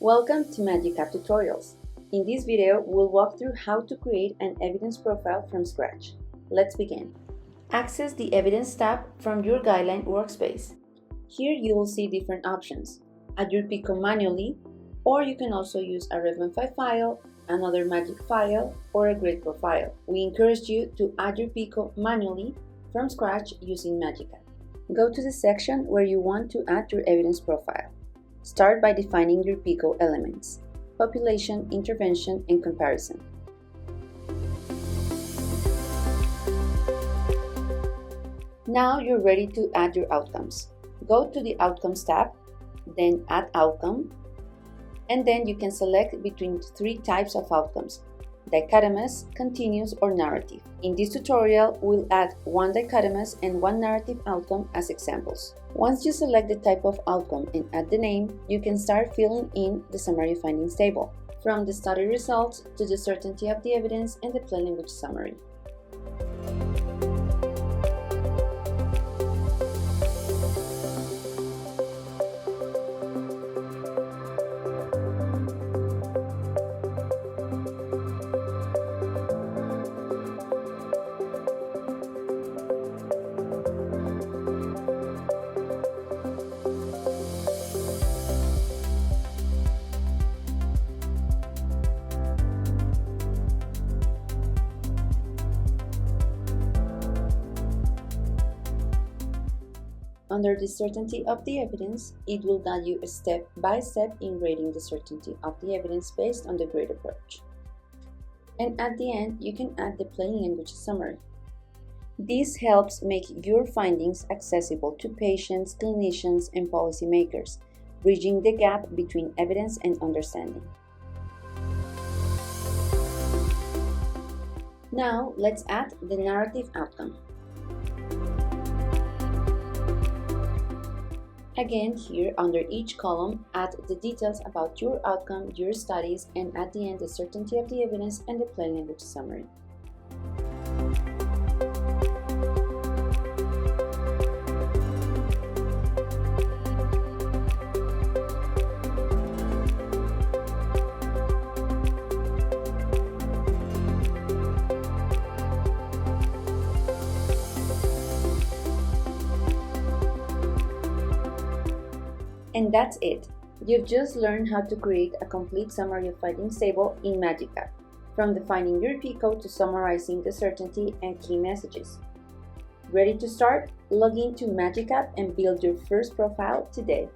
Welcome to MAGICapp tutorials. In this video, we'll walk through how to create an evidence profile from scratch. Let's begin. Access the Evidence tab from your guideline workspace. Here you will see different options. Add your PICO manually, or you can also use a Rev.5 file, another Magic file, or a grid profile. We encourage you to add your PICO manually from scratch using MAGICapp. Go to the section where you want to add your evidence profile. Start by defining your PICO elements: population, intervention, and comparison. Now you're ready to add your outcomes. Go to the Outcomes tab, then Add Outcome, and then you can select between three types of outcomes: dichotomous, continuous, or narrative. In this tutorial, we'll add one dichotomous and one narrative outcome as examples. Once you select the type of outcome and add the name, you can start filling in the summary findings table, from the study results to the certainty of the evidence and the plain language summary. Under the certainty of the evidence, it will guide you step by step in rating the certainty of the evidence based on the grid approach. And at the end, you can add the plain language summary. This helps make your findings accessible to patients, clinicians, and policymakers, bridging the gap between evidence and understanding. Now, let's add the narrative outcome. Again, here under each column, add the details about your outcome, your studies, and at the end, the certainty of the evidence and the plain language summary. And that's it. You've just learned how to create a complete summary of findings table in MAGICapp, from defining your PICO to summarizing the certainty and key messages. Ready to start? Log in to MAGICapp and build your first profile today.